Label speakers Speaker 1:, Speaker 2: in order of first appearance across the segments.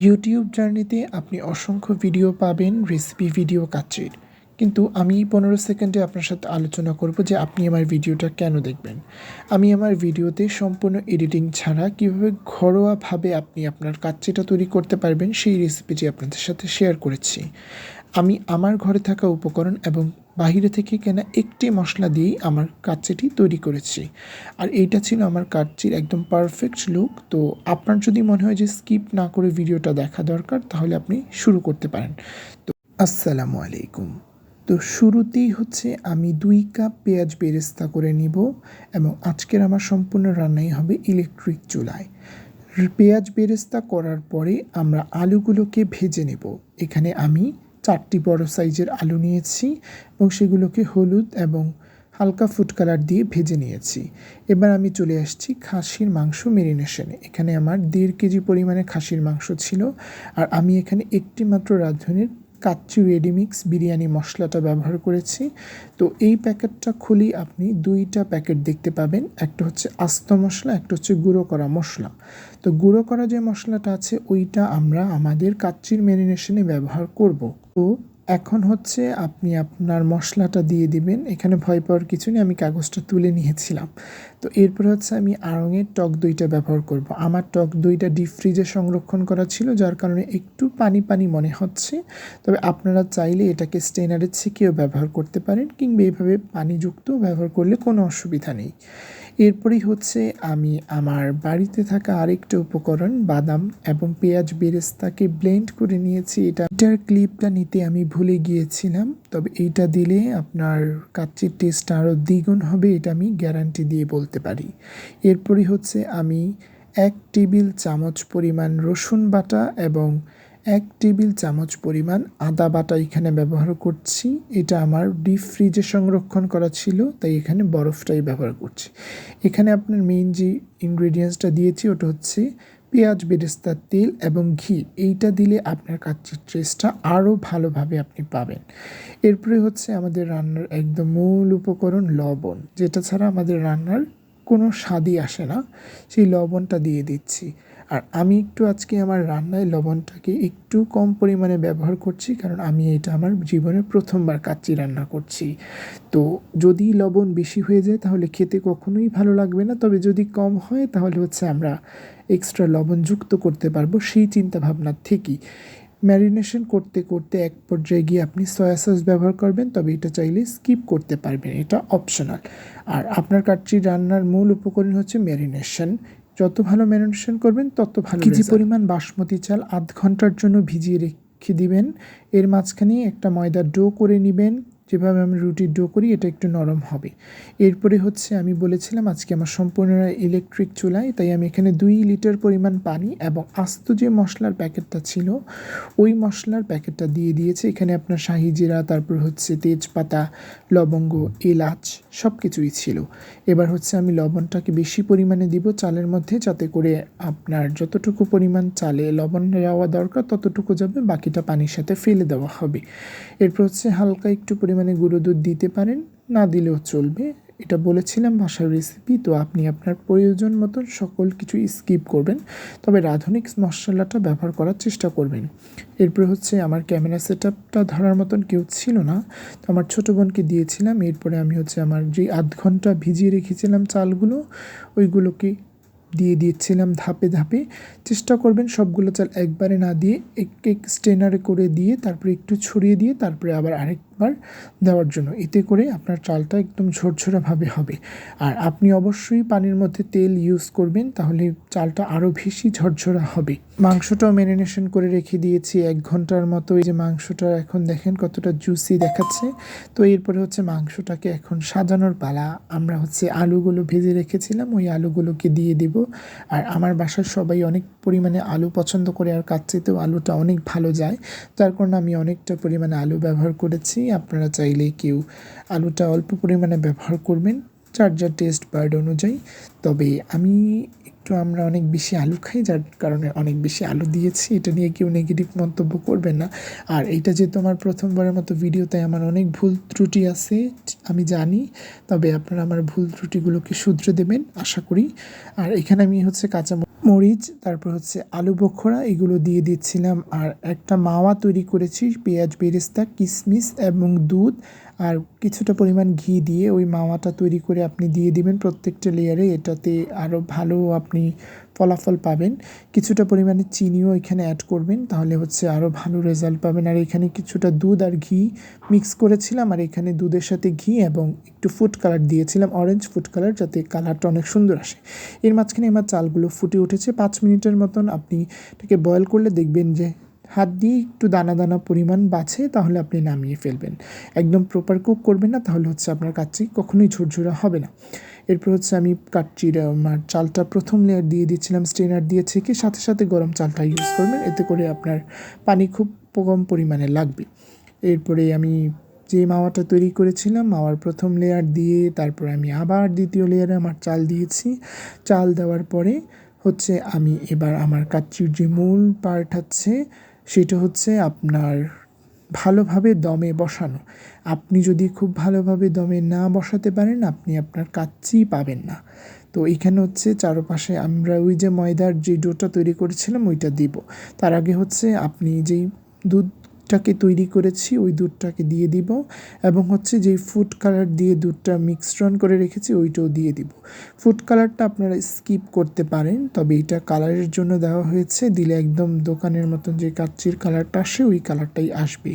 Speaker 1: YouTube জার্নিতে আপনি অসংখ্য ভিডিও পাবেন রেসিপি ভিডিও কাচ্চির। কিন্তু আমি 15 সেকেন্ডে আপনার সাথে আলোচনা করব যে আপনি আমার ভিডিওটা কেন দেখবেন। আমি আমার ভিডিওতে সম্পূর্ণ এডিটিং ছাড়া কীভাবে ঘরোয়াভাবে আপনি আপনার কাচ্চিটা তৈরি করতে পারবেন সেই রেসিপিটি আপনাদের সাথে শেয়ার করেছি। আমি আমার ঘরে থাকা উপকরণ এবং বাহিরে থেকে কেনা একটি মশলা দিয়েই আমার কাচ্চিটি তৈরি করেছি। আর এইটা ছিল আমার কাচ্চির একদম পারফেক্ট লুক। তো আপনার যদি মনে হয় যে স্কিপ না করে ভিডিওটা দেখা দরকার, তাহলে আপনি শুরু করতে পারেন। তো আসসালামু আলাইকুম। তো শুরুতেই হচ্ছে আমি 2 কাপ পেঁয়াজ বেরেস্তা করে নিব এবং আজকের আমার সম্পূর্ণ রান্নাই হবে ইলেকট্রিক চুলায়। পেঁয়াজ বেরেস্তা করার পরে আমরা আলুগুলোকে ভেজে নেব। এখানে আমি 4টি বড় সাইজের আলু নিয়েছি এবং সেগুলোকে হলুদ এবং হালকা ফুড কালার দিয়ে ভেজে নিয়েছি। এবার আমি চলে আসছি খাসির মাংস মেরিনেশনে। এখানে আমার 1.5 কেজি পরিমাণে খাসির মাংস ছিল। আর আমি এখানে একটি মাত্র রাঁধুনির কাচ্চি রেডিমিক্স বিরিয়ানি মশলাটা ব্যবহার করেছি। তো এই প্যাকেটটা খুলেই আপনি 2টা প্যাকেট দেখতে পাবেন। একটা হচ্ছে আস্ত মশলা, একটা হচ্ছে গুঁড়ো করা মশলা। তো গুঁড়ো করা যে মশলাটা আছে ওইটা আমরা আমাদের কাচ্চির ম্যারিনেশনে ব্যবহার করব। তো এখন হচ্ছে আপনি আপনার মশলাটা দিয়ে দিবেন। এখানে ভয় পাওয়ার কিছু নেই, আমি কাগজটা তুলে নিয়েছিলাম। তো এরপরে হচ্ছে আমি আড়ংয়ের টক দইটা ব্যবহার করব। আমার টক দইটা ডিপ ফ্রিজে সংরক্ষণ করা ছিল, যার কারণে একটু পানি পানি মনে হচ্ছে। তবে আপনারা চাইলে এটাকে স্টেনারের ছেঁকেও ব্যবহার করতে পারেন, কিংবা এভাবে পানিযুক্ত ব্যবহার করলে কোনো অসুবিধা নেই। এরপরেই হচ্ছে আমি আমার বাড়িতে থাকা আরেকটা উপকরণ বাদাম এবং পেঁয়াজ বেরেস্তাকে ব্লেন্ড করে নিয়েছি। এটার ক্লিপটা নিতে আমি ভুলে গিয়েছিলাম, তবে এইটা দিলে আপনার কাচ্চির টেস্টটা আরও দ্বিগুণ হবে, এটা আমি গ্যারান্টি দিয়ে বলতে পারি। এরপরই হচ্ছে আমি 1 টেবিল চামচ পরিমাণ রসুন বাটা এবং 1 টেবিল চামচ পরিমাণ আদা বাটা এখানে ব্যবহার করছি। এটা আমার ডিপ ফ্রিজে সংরক্ষণ করা ছিল, তাই এখানে বরফটাই ব্যবহার করছি। এখানে আপনার মেইন যে ইনগ্রেডিয়েন্টসটা দিয়েছি ওটা হচ্ছে পেঁয়াজ বেরেস্তার তেল এবং ঘি। এইটা দিলে আপনার কাচ্চির টেস্টটা আরও ভালোভাবে আপনি পাবেন। এরপরে হচ্ছে আমাদের রান্নার একদম মূল উপকরণ লবণ, যেটা ছাড়া আমাদের রান্নার কোনো স্বাদই আসে না। সেই লবণটা দিয়ে দিচ্ছি। আর আমি একটু আজকে আমার রান্নায় লবণটাকে একটু কম পরিমাণে ব্যবহার করছি, কারণ আমি এটা আমার জীবনের প্রথমবার কাচ্চি রান্না করছি। তো যদি লবণ বেশি হয়ে যায় তাহলে খেতে কখনোই ভালো লাগবে না, তবে যদি কম হয় তাহলে হচ্ছে আমরা এক্সট্রা লবণ যুক্ত করতে পারবো, সেই চিন্তাভাবনা থেকেই। ম্যারিনেশন করতে করতে এক পর্যায়ে গিয়ে আপনি সয়া সস ব্যবহার করবেন, তবে এটা চাইলে স্কিপ করতে পারবেন, এটা অপশনাল। আর আপনার কাচ্চির রান্নার মূল উপকরণ হচ্ছে ম্যারিনেশন। যত ভালো ম্যারিনেশন করবেন তত ভালো। কেজি পরিমাণ বাসমতি চাল 0.5 ঘন্টার জন্য ভিজিয়ে রেখে দিবেন। এর মাঝখানে একটা ময়দার ডো করে নেবেন, যেভাবে আমি রুটির ডো করি, এটা একটু নরম হবে। এরপরে হচ্ছে আমি বলেছিলাম আজকে আমার সম্পূর্ণ ইলেকট্রিক চুলায়, তাই আমি এখানে 2 লিটার পরিমাণ পানি এবং আস্ত যে মশলার প্যাকেটটা ছিল ওই মশলার প্যাকেটটা দিয়ে দিয়েছি। এখানে আপনার শাহি জিরা, তারপর হচ্ছে তেজপাতা, লবঙ্গ, এলাচ সব কিছুই ছিল। এবার হচ্ছে আমি লবণটাকে বেশি পরিমাণে দিব চালের মধ্যে, যাতে করে আপনার যতটুকু পরিমাণ চালে লবণ যাওয়া দরকার ততটুকু যাবে, বাকিটা পানির সাথে ফেলে দেওয়া হবে। এরপর হচ্ছে হালকা একটু পরিমাণে গুঁড়ো দুধ দিতে পারেন, না দিলেও চলবে। এটা বলেছিলাম বাসার রেসিপি, তো আপনি আপনার প্রয়োজন মতন সকল কিছু স্কিপ করবেন, তবে রাঁধুনি মশলাটা ব্যবহার করার চেষ্টা করবেন। এরপর হচ্ছে আমার ক্যামেরা সেটআপটা ধরার মতন কেউ ছিল না, তো আমার ছোটো বোনকে দিয়েছিলাম। এরপরে আমি হচ্ছে আমার যে 0.5 ঘন্টা ভিজিয়ে রেখেছিলাম চালগুলো, ওইগুলোকে দিয়ে দিচ্ছিলাম ধাপে ধাপে। চেষ্টা করবেন সবগুলো চাল একবারে না দিয়ে এক স্টেনারে করে দিয়ে তারপরে একটু ছড়িয়ে দিয়ে তারপরে আবার আরেকবার দেওয়ার জন্য। এতে করে আপনার চালটা একদম ঝরঝরাভাবে হবে। আর আপনি অবশ্যই পানির মধ্যে তেল ইউজ করবেন, তাহলে চালটা আরও বেশি ঝরঝরা হবে। মাংসটাও ম্যারিনেশন করে রেখে দিয়েছি 1 ঘন্টার মতো। এই যে মাংসটা এখন দেখেন কতটা জুসি দেখাচ্ছে। তো এরপরে হচ্ছে মাংসটাকে এখন সাজানোর পালা। আমরা হচ্ছে আলুগুলো ভেজে রেখেছিলাম, ওই আলুগুলোকে দিয়ে দেব। আর আমার বাসার সবাই অনেক পরিমাণে আলু পছন্দ করে, আর কাচ্চিতেও আলুটা অনেক ভালো যায়, যার কারণে আমি অনেকটা পরিমাণে আলু ব্যবহার করেছি। আপনারা চাইলে কেউ আলুটা অল্প পরিমাণে ব্যবহার করবেন, যার যার টেস্ট বার্ড অনুযায়ী। তবে আমরা অনেক বেশি আলু খাই, যার কারণে অনেক বেশি আলু দিয়েছি। এটা নিয়ে কেউ নেগেটিভ মন্তব্য করবেন না। আর এটা যেহেতু আমার প্রথমবারের মতো ভিডিও, তাই আমার অনেক ভুল ত্রুটি আছে আমি জানি, তবে আপনারা আমার ভুল ত্রুটিগুলোকে শুধরে দেবেন আশা করি। আর এখানে আমি হচ্ছে কাঁচা মরিচ, তারপর হচ্ছে আলু বোখরা এগুলো দিয়ে দিচ্ছিলাম। আর একটা মাওয়া তৈরি করেছি পেঁয়াজ, বেরেস্তা, কিশমিশ এবং দুধ আর কিছুটা পরিমাণ ঘি দিয়ে ওই মাওয়াটা তৈরি করে আপনি দিয়ে দিবেন প্রত্যেকটা লেয়ারে। এটাতে আরও ভালো আপনি ফলাফল পাবেন। কিছুটা পরিমাণে চিনিও এখানে অ্যাড করবেন, তাহলে হচ্ছে আরও ভালো রেজাল্ট পাবেন। আর এখানে কিছুটা দুধ আর ঘি মিক্স করেছিলাম, আর এখানে দুধের সাথে ঘি এবং একটু ফুড কালার দিয়েছিলাম, অরেঞ্জ ফুড কালার, যাতে কালারটা অনেক সুন্দর আসে। এর মাঝখানে আমার চালগুলো ফুটে উঠেছে 5 মিনিটের মতন। আপনি এটাকে বয়েল করলে দেখবেন যে হাত দিয়ে একটু দানা দানা পরিমাণ বাছে, তাহলে আপনি নামিয়ে ফেলবেন। একদম প্রপার কুক করবেন না, তাহলে হচ্ছে আপনার কাচ্চি কখনোই ঝুরঝুরা হবে না। এরপর হচ্ছে আমি কাচ্চির আমার চালটা প্রথম লেয়ার দিয়ে দিচ্ছিলাম, স্ট্রেনার দিয়ে ছেঁকে সাথে সাথে গরম চালটা ইউজ করবেন, এতে করে আপনার পানি খুব কম পরিমাণে লাগবে। এরপরে আমি যে মাওয়াটা তৈরি করেছিলাম, মাওয়ার প্রথম লেয়ার দিয়ে তারপরে আমি আবার দ্বিতীয় লেয়ারে আমার চাল দিয়েছি। চাল দেওয়ার পরে হচ্ছে আমি এবার আমার কাচ্চির যে মূল পার্ট আছে সেটা হচ্ছে আপনার ভালোভাবে দমে বসানো। আপনি যদি খুব ভালোভাবে দমে না বসাতে পারেন, আপনি আপনার কাচ্চি পাবেন না। তো এইখানে হচ্ছে চারপাশে আমরা ওই যে ময়দার যে ডোটা তৈরি করেছিলাম ওইটা দিব। তার আগে হচ্ছে আপনি যেই দুধটাকে তৈরি করেছি ওই দুধটাকে দিয়ে দিব, এবং হচ্ছে যেই ফুড কালার দিয়ে দুধটা মিশ্রণ করে রেখেছি ওইটাও দিয়ে দিব। ফুড কালারটা আপনারা স্কিপ করতে পারেন, তবে এটা কালারের জন্য দেওয়া হয়েছে, দিলে একদম দোকানের মতন যে কাচ্চির কালারটা আসে ওই কালারটাই আসবে।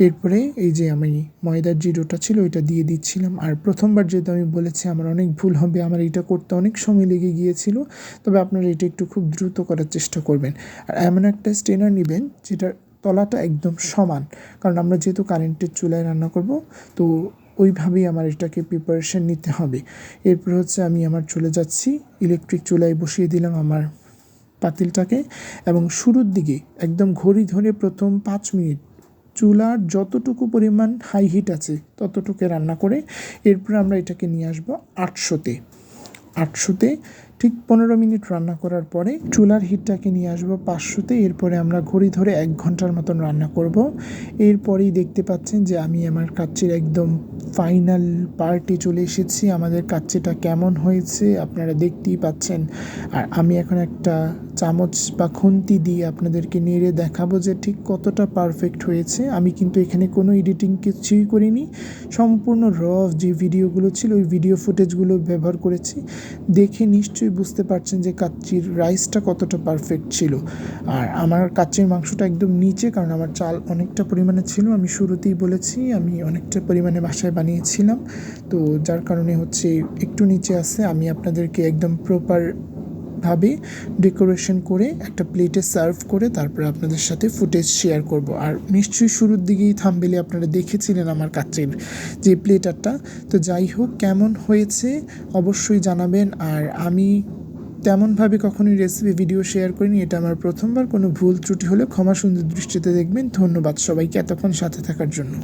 Speaker 1: এরপরে এই যে আমি ময়দার যে ডোটা ছিল ওইটা দিয়ে দিচ্ছিলাম। আর প্রথমবার যেহেতু আমি বলেছি আমার অনেক ভুল হবে, আমার এটা করতে অনেক সময় লেগে গিয়েছিল, তবে আপনারা এটা একটু খুব দ্রুত করার চেষ্টা করবেন। আর এমন একটা স্ট্রেনার নেবেন যেটার তলাটা একদম সমান, কারণ আমরা যেহেতু কারেন্টের চুলায় রান্না করব, তো ওইভাবেই আমার এটাকে প্রিপারেশন নিতে হবে। এরপর হচ্ছে আমি আমার চলে যাচ্ছি ইলেকট্রিক চুলায় বসিয়ে দিলাম আমার পাতিলটাকে, এবং শুরুর দিকে একদম ঘড়ি ধরে প্রথম 5 মিনিট চুলার যতটুকু পরিমাণ হাই হিট আছে ততটুকু রান্না করে এরপর আমরা এটাকে নিয়ে আসবো 800-তে ঠিক 15 মিনিট রান্না করার পরে চুলার হিটটাকে নিয়ে আসবো 500-তে। এরপরে আমরা ঘড়ি ধরে 1 ঘন্টার মতন রান্না করব। এরপরেই দেখতে পাচ্ছেন যে আমি আমার কাচ্চির একদম ফাইনাল পার্টে চলে এসেছি। আমাদের কাচ্চিটা কেমন হয়েছে আপনারা দেখতেই পাচ্ছেন। আর আমি এখন একটা চামচ বা খুন্তি দিয়ে আপনাদেরকে নেড়ে দেখাবো যে ঠিক কতটা পারফেক্ট হয়েছে। আমি কিন্তু এখানে কোনো এডিটিং কিছুই করিনি, সম্পূর্ণ যে ভিডিওগুলো ছিল ওই ভিডিও ফুটেজগুলো ব্যবহার করেছি। দেখে নিশ্চয়ই বুঝতে পারছেন যে কাচ্চির রাইসটা কতটা পারফেক্ট ছিল। আর আমার কাচ্চির মাংসটা একদম নিচে, কারণ আমার চাল অনেকটা পরিমাণে ছিল, আমি শুরুতেই বলেছি আমি অনেকটা পরিমাণে বাসায় বানিয়েছিলাম, তো যার কারণে হচ্ছে একটু নিচে আছে। আমি আপনাদেরকে একদম প্রপারভাবে ডেকোরেশন করে একটা প্লেটে সার্ভ করে তারপরে আপনাদের সাথে ফুটেজ শেয়ার করব। আর নিশ্চয়ই শুরুর দিকেই থাম্বনেলে আপনারা দেখেছিলেন আমার কাচ্চির যে প্লেটারটা। তো যাই হোক, কেমন হয়েছে অবশ্যই জানাবেন। আর আমি তেমনভাবে কখনোই রেসিপি ভিডিও শেয়ার করিনি, এটা আমার প্রথমবার। কোনো ভুল ত্রুটি হলে ক্ষমা সুন্দর দৃষ্টিতে দেখবেন। ধন্যবাদ সবাইকে এতক্ষণ সাথে থাকার জন্য।